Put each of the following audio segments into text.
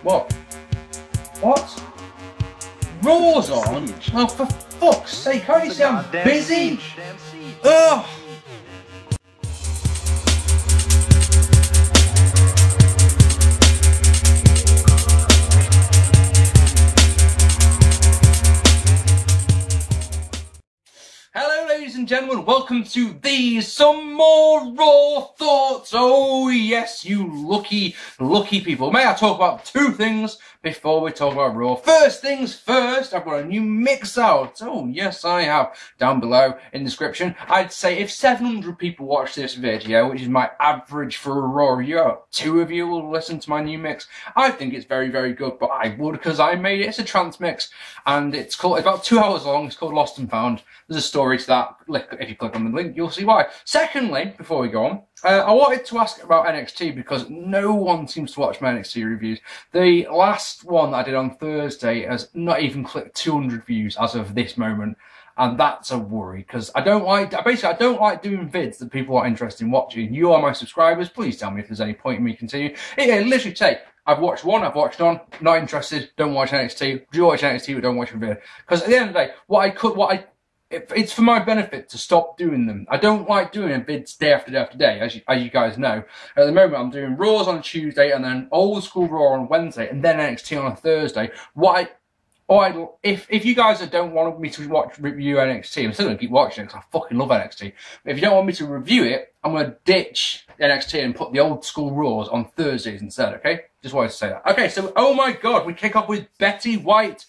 What? What? Raw's on? Oh, for fuck's sake, can't you see I'm busy? Ugh! Hello ladies and gentlemen, welcome to these some more Raw thoughts. Oh yes, you lucky people. May I talk about two things before we talk about Raw? First things first, I've got a new mix out. Oh yes, I have. Down below in the description. I'd say if 700 people watch this video, which is my average for a Raw review, 2 of you will listen to my new mix. I think it's very, very good, but I would because I made it. It's a trance mix and it's about 2 hours long. It's called Lost and Found. There's a story to that. If you click on the link, you'll see why. Secondly, before we go on, I wanted to ask about NXT because no one seems to watch my NXT reviews. The last one that I did on Thursday has not even clicked 200 views as of this moment. And that's a worry because I don't like doing vids that people are interested in watching. You are my subscribers. Please tell me if there's any point in me continuing. It literally take, I've watched one, I've watched none, not interested, don't watch NXT. Do watch NXT, but don't watch a vid. Because at the end of the day, it's for my benefit to stop doing them. I don't like doing vids day after day after day, as you guys know. At the moment, I'm doing Raws on a Tuesday and then old school Raw on Wednesday and then NXT on a Thursday. If you guys don't want me to review NXT, I'm still going to keep watching it because I fucking love NXT. But if you don't want me to review it, I'm going to ditch NXT and put the old school Raws on Thursdays instead, okay? Just wanted to say that. Okay, so, oh my God, we kick off with Betty White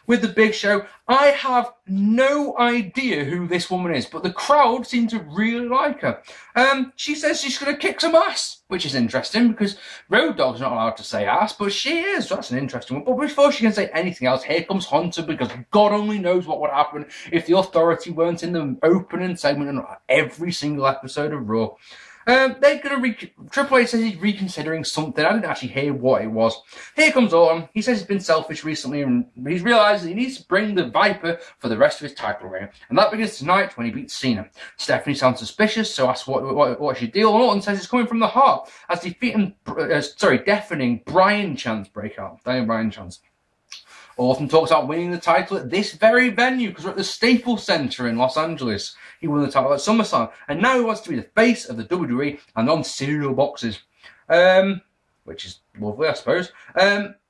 with the Big Show. I have no idea who this woman is, but the crowd seem to really like her. She says she's going to kick some ass, which is interesting because Road Dogg's not allowed to say ass, but she is. That's an interesting one. But before she can say anything else, here comes Hunter because God only knows what would happen if the Authority weren't in the opening segment of every single episode of Raw. Triple H says he's reconsidering something. I didn't actually hear what it was. Here comes Orton. He says he's been selfish recently and he's realised he needs to bring the Viper for the rest of his title reign. And that begins tonight when he beats Cena. Stephanie sounds suspicious, so asks what's your deal. And Orton says it's coming from the heart as deafening Bryan chants break out. Daniel Bryan chants. Orton talks about winning the title at this very venue because we're at the Staples Center in Los Angeles. He won the title at SummerSlam, and now he wants to be the face of the WWE and on cereal boxes, which is lovely, I suppose.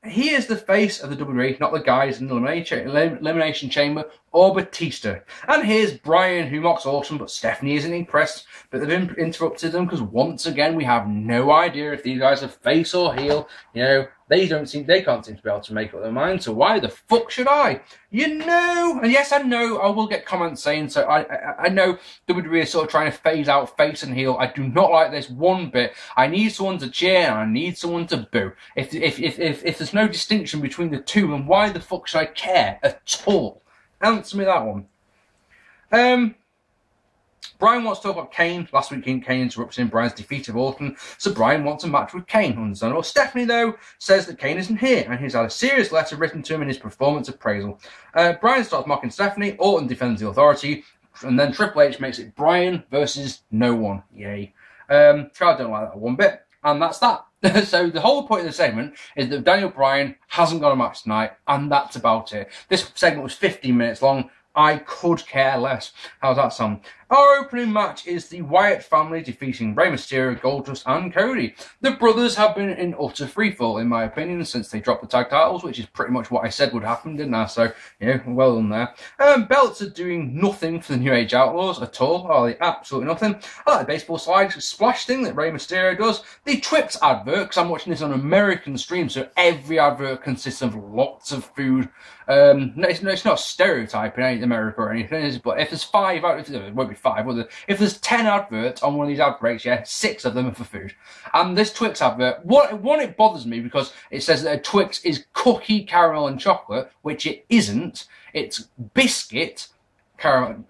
He is the face of the WWE, not the guys in the Elimination Chamber or Batista. And here's Bryan, who mocks Orton, but Stephanie isn't impressed. But they've interrupted them because once again we have no idea if these guys are face or heel. You know, they can't seem to be able to make up their mind. So why the fuck should I? You know, and yes, I know I will get comments saying so. I know WWE is sort of trying to phase out face and heel. I do not like this one bit. I need someone to cheer and I need someone to boo. If there's no distinction between the two, then why the fuck should I care at all? Answer me that one. Bryan wants to talk about Kane. Last week, Kane interrupted in Bryan's defeat of Orton, so Bryan wants a match with Kane. Understandable. Stephanie, though, says that Kane isn't here, and he's had a serious letter written to him in his performance appraisal. Bryan starts mocking Stephanie. Orton defends the Authority, and then Triple H makes it Bryan versus no one. Yay. Crowd don't like that one bit, and that's that. So the whole point of the segment is that Daniel Bryan hasn't got a match tonight, and that's about it. This segment was 15 minutes long. I could care less. How's that sound? Our opening match is the Wyatt family defeating Rey Mysterio, Goldust and Cody. The brothers have been in utter freefall, in my opinion, since they dropped the tag titles, which is pretty much what I said would happen, didn't I? So, yeah, well done there. Belts are doing nothing for the New Age Outlaws at all. Oh, they absolutely nothing. I like the baseball slide splash thing that Rey Mysterio does. The Twix advert, because I'm watching this on American stream, so every advert consists of lots of food. No, it's not stereotyping America or anything, but if there's 5 out, it won't be 5, will there? If there's 10 adverts on one of these ad breaks, yeah, 6 of them are for food. And this Twix advert, it bothers me because it says that a Twix is cookie, caramel and chocolate, which it isn't. It's biscuit, caramel.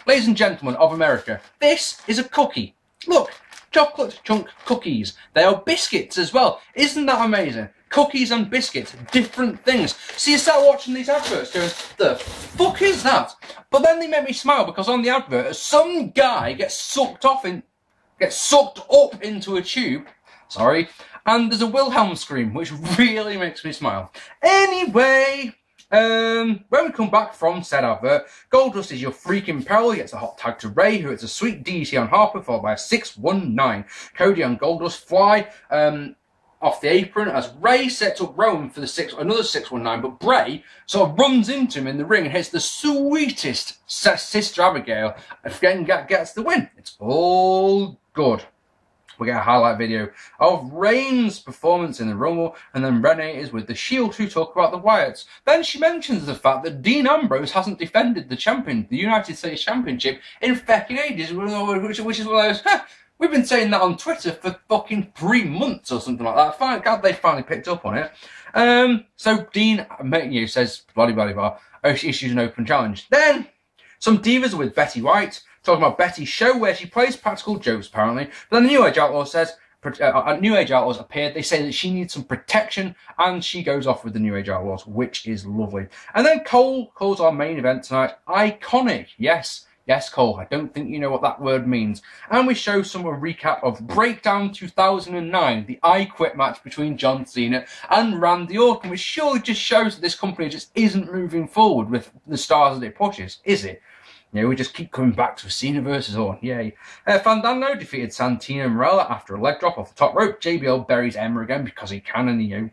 Ladies and gentlemen of America, this is a cookie. Look, chocolate chunk cookies. They are biscuits as well. Isn't that amazing? Cookies and biscuits, different things. So you start watching these adverts going, the fuck is that? But then they make me smile because on the advert, some guy gets sucked up into a tube Sorry. And there's a Wilhelm scream, which really makes me smile. Anyway, when we come back from said advert, Goldust is your freaking peril. He gets a hot tag to Ray, who hits a sweet DDT on Harper, followed by a 619. Cody and Goldust fly off the apron as Ray sets up Rowan for another 619, but Bray sort of runs into him in the ring and hits the sweetest Sister Abigail and gets the win. It's all good. We get a highlight video of Reigns' performance in the Rumble, and then Renee is with the Shield who talk about the Wyatts. Then she mentions the fact that Dean Ambrose hasn't defended the United States Championship in fucking ages, which is one of those, we've been saying that on Twitter for fucking 3 months or something like that. Thank God they finally picked up on it. So Dean says, blah, blah, blah, issues an open challenge. Then some divas are with Betty White, talking about Betty's show where she plays practical jokes, apparently. But then the New Age Outlaws says, New Age Outlaws appeared. They say that she needs some protection, and she goes off with the New Age Outlaws, which is lovely. And then Cole calls our main event tonight iconic. Yes, Cole, I don't think you know what that word means. And we show some recap of Breakdown 2009, the I Quit match between John Cena and Randy Orton, which surely just shows that this company just isn't moving forward with the stars that it pushes, is it? We just keep coming back to Cena versus Orton. Yay. Fandango defeated Santino Marella after a leg drop off the top rope. JBL buries Emma again because he can, and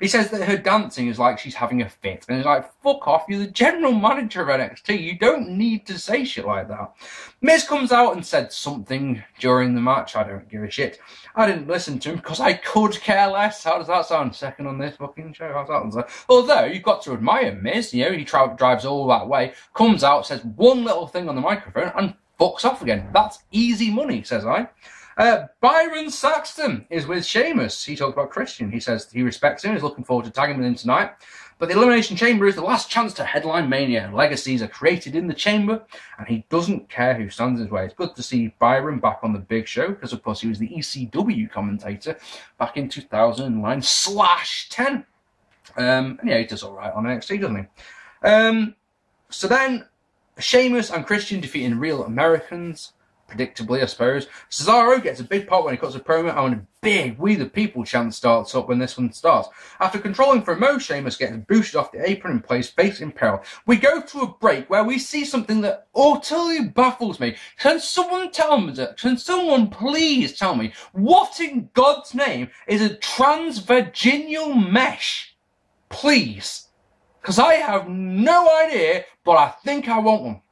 he says that her dancing is like she's having a fit. And he's like, fuck off, you're the general manager of NXT. You don't need to say shit like that. Miz comes out and said something during the match. I don't give a shit. I didn't listen to him because I could care less. How does that sound? Second on this fucking show. How's that sound? Although, you've got to admire Miz. He drives all that way, comes out, says one little thing on the microphone, and fucks off again. That's easy money, says I. Byron Saxton is with Sheamus. He talked about Christian. He says he respects him. He's looking forward to tagging with him tonight. But the Elimination Chamber is the last chance to headline Mania. Legacies are created in the chamber, and he doesn't care who stands in his way. It's good to see Byron back on the big show, because of course he was the ECW commentator back in 2009/10. And yeah, he does all right on NXT, doesn't he? So then Sheamus and Christian defeating Real Americans. Predictably, I suppose. Cesaro gets a big pop when he cuts a promo, and a big We the People chant starts up when this one starts. After controlling for a mo, Sheamus gets boosted off the apron and plays face in peril. We go to a break where we see something that utterly baffles me. Can someone please tell me what in God's name is a transvaginal mesh? Please. Because I have no idea, but I think I want one.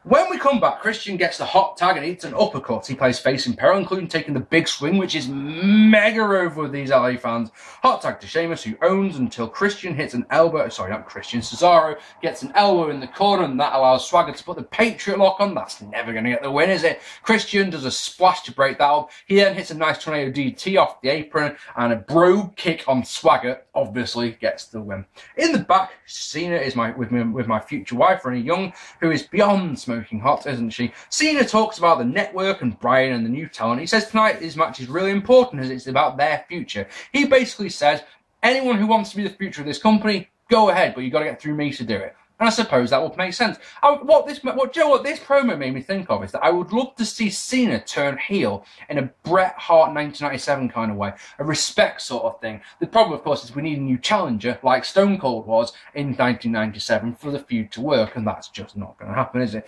When we come back, Christian gets the hot tag and eats an uppercut. He plays face in peril, including taking the big swing, which is mega over with these LA fans. Hot tag to Sheamus, who owns until Christian hits an elbow. Sorry, not Christian. Cesaro gets an elbow in the corner, and that allows Swagger to put the Patriot lock on. That's never going to get the win, is it? Christian does a splash to break that up. He then hits a nice tornado DDT off the apron, and a brogue kick on Swagger obviously gets the win. In the back, Cena is with my future wife, Renee Young, who is beyond smoking hot, isn't she? Cena talks about the network and Brian and the new talent. He says tonight his match is really important as it's about their future. He basically says, anyone who wants to be the future of this company, go ahead, but you've got to get through me to do it. And I suppose that would make sense. What this promo made me think of is that I would love to see Cena turn heel in a Bret Hart 1997 kind of way, a respect sort of thing. The problem, of course, is we need a new challenger, like Stone Cold was in 1997, for the feud to work, and that's just not going to happen, is it?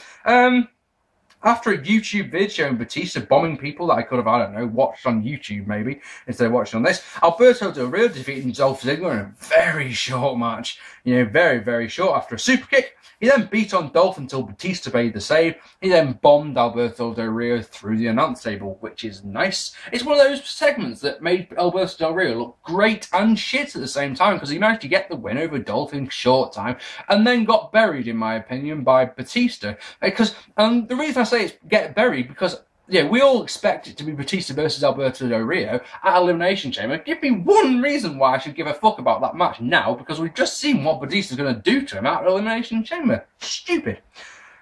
After a YouTube vid showing Batista bombing people that I could have, I don't know, watched on YouTube maybe, instead of watching on this, Alberto Del Rio defeating Dolph Ziggler in a very short match. Very, very short after a super kick. He then beat on Dolph until Batista made the save. He then bombed Alberto Del Rio through the announce table, which is nice. It's one of those segments that made Alberto Del Rio look great and shit at the same time, because he managed to get the win over Dolph in short time, and then got buried, in my opinion, by Batista. Because the reason I say it's get buried, because we all expect it to be Batista versus Alberto Del Rio at Elimination Chamber. Give me one reason why I should give a fuck about that match now, because we've just seen what Batista's going to do to him at Elimination Chamber. Stupid.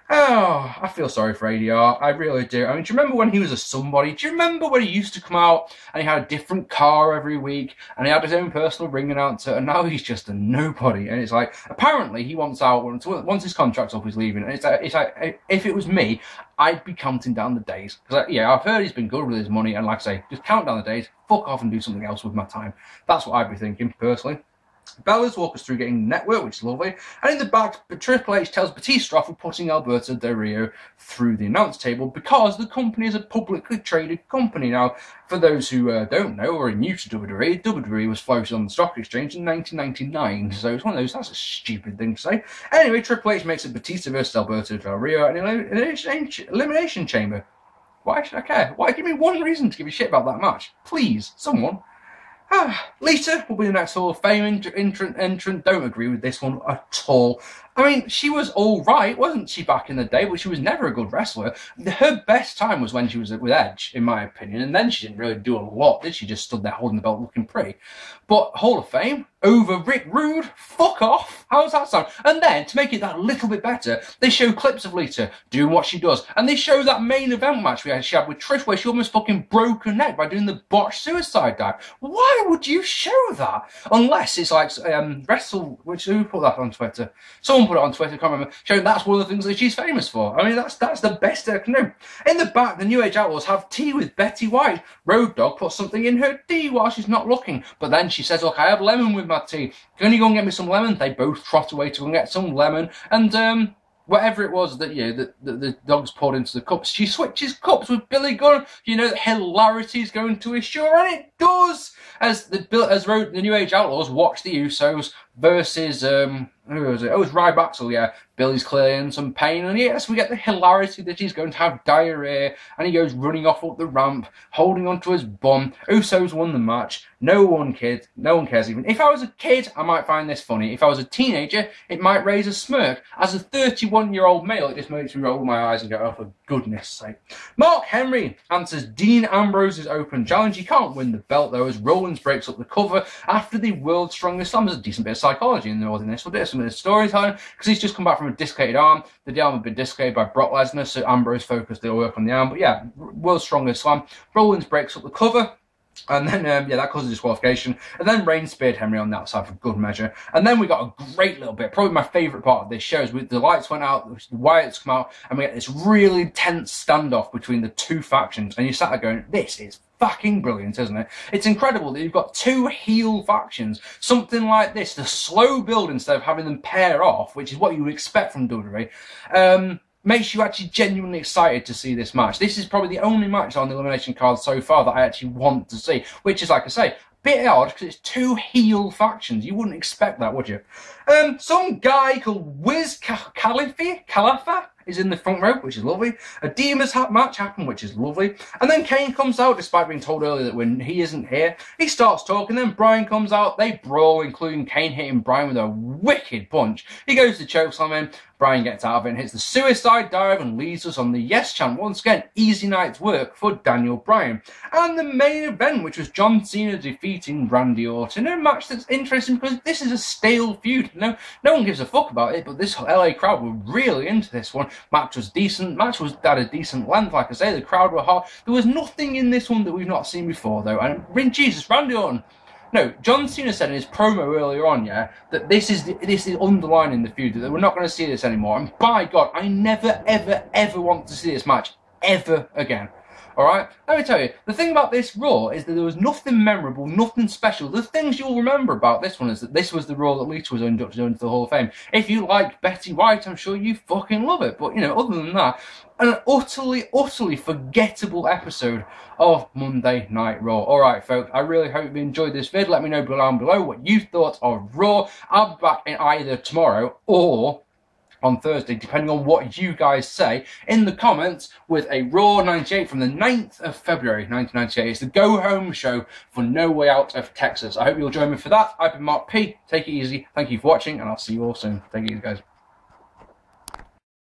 Oh, I feel sorry for ADR. I really do. I mean, do you remember when he was a somebody? Do you remember when he used to come out and he had a different car every week and he had his own personal ring announcer, and now he's just a nobody? And it's like, apparently he wants out once his contract's up, he's leaving. And it's like if it was me, I'd be counting down the days. Because yeah, I've heard he's been good with his money, and like I say, just count down the days, fuck off and do something else with my time. That's what I'd be thinking personally. Bellas walk us through getting network, which is lovely. And in the back, Triple H tells Batista off for putting Alberto Del Rio through the announce table because the company is a publicly traded company. Now, for those who don't know or are new to WWE, WWE was floated on the stock exchange in 1999. So it's one of those, that's a stupid thing to say. Anyway, Triple H makes it Batista versus Alberto Del Rio in an elimination chamber. Why should I care? Why? Give me one reason to give a shit about that match. Please, someone. Lita will be the next Hall of Fame entrant. Don't agree with this one at all. I mean, she was all right, wasn't she, back in the day, but she was never a good wrestler. Her best time was when she was with Edge, in my opinion, and then she didn't really do a lot, did she? Just stood there holding the belt looking pretty. But Hall of Fame, over Rick Rude, fuck off. How's that sound? And then, to make it that little bit better, they show clips of Lita doing what she does, and they show that main event match she had with Trish, where she almost fucking broke her neck by doing the botched suicide dive. Why would you show that? Unless it's like, who put that on Twitter? Someone put it on Twitter, I can't remember, showing that's one of the things that she's famous for. I mean, that's the best I can do. In the back, the New Age Outlaws have tea with Betty White. Road Dogg puts something in her tea while she's not looking, but then she says, look, I have lemon with my tea. Can you go and get me some lemon? They both trot away to go and get some lemon, and whatever it was that the dogs poured into the cups, she switches cups with Billy Gunn. You know that hilarity is going to assure, and it does. As the New Age Outlaws watch the Usos versus who was it? Oh, it was Ryback. Yeah, Billy's clearly in some pain, and yes, we get the hilarity that he's going to have diarrhea, and he goes running off up the ramp, holding onto his bum. Usos won the match. No one cares even. If I was a kid, I might find this funny. If I was a teenager, it might raise a smirk. As a 31-year-old male, it just makes me roll my eyes and go, oh, for goodness sake. Mark Henry answers Dean Ambrose's open challenge. He can't win the belt, though, as Rollins breaks up the cover after the World's Strongest Slam. There's a decent bit of psychology in this. We'll do some of the storytelling, because he's just come back from a dislocated arm. The arm had been dislocated by Brock Lesnar, so Ambrose focused their work on the arm. But yeah, World's Strongest Slam. Rollins breaks up the cover. And then, that causes disqualification. And then Reigns speared Henry on that side for good measure. And then we got a great little bit, probably my favourite part of this show, is with the lights went out, the Wyatts come out, and we get this really tense standoff between the two factions. And you sat there going, this is fucking brilliant, isn't it? It's incredible that you've got two heel factions. Something like this, the slow build instead of having them pair off, which is what you would expect from WWE, makes you actually genuinely excited to see this match. This is probably the only match on the elimination card so far that I actually want to see, which is, like I say, a bit odd because it's two heel factions. You wouldn't expect that, would you? Some guy called Wiz Khalifa is in the front row, which is lovely. A Divas match happened, which is lovely. And then Kane comes out, despite being told earlier that when he isn't here, he starts talking. Then Bryan comes out. They brawl, including Kane hitting Bryan with a wicked punch. He goes to chokeslam him. Bryan gets out of it and hits the suicide dive and leads us on the yes chant. Once again, easy night's work for Daniel Bryan. And the main event, which was John Cena defeating Randy Orton. A match that's interesting because this is a stale feud. No one gives a fuck about it, but this LA crowd were really into this one. Match was decent. Match was at a decent length. Like I say, the crowd were hot. There was nothing in this one that we've not seen before, though. And Jesus, Randy Orton. No, John Cena said in his promo earlier on, that this is underlining the feud, that we're not going to see this anymore. And by God, I never, ever, ever want to see this match ever again. Alright? Let me tell you, the thing about this Raw is that there was nothing memorable, nothing special. The things you'll remember about this one is that this was the Raw that Lita was inducted into the Hall of Fame. If you like Betty White, I'm sure you fucking love it. But, other than that, an utterly forgettable episode of Monday Night Raw. Alright, folks, I really hope you enjoyed this vid. Let me know down below what you thought of Raw. I'll be back in either tomorrow or on Thursday, depending on what you guys say in the comments, with a Raw 98 from the 9th of February 1998. It's the go-home show for No Way Out of Texas. I hope you'll join me for that. I've been Mark P. Take it easy. Thank you for watching, and I'll see you all soon. Take it easy, guys.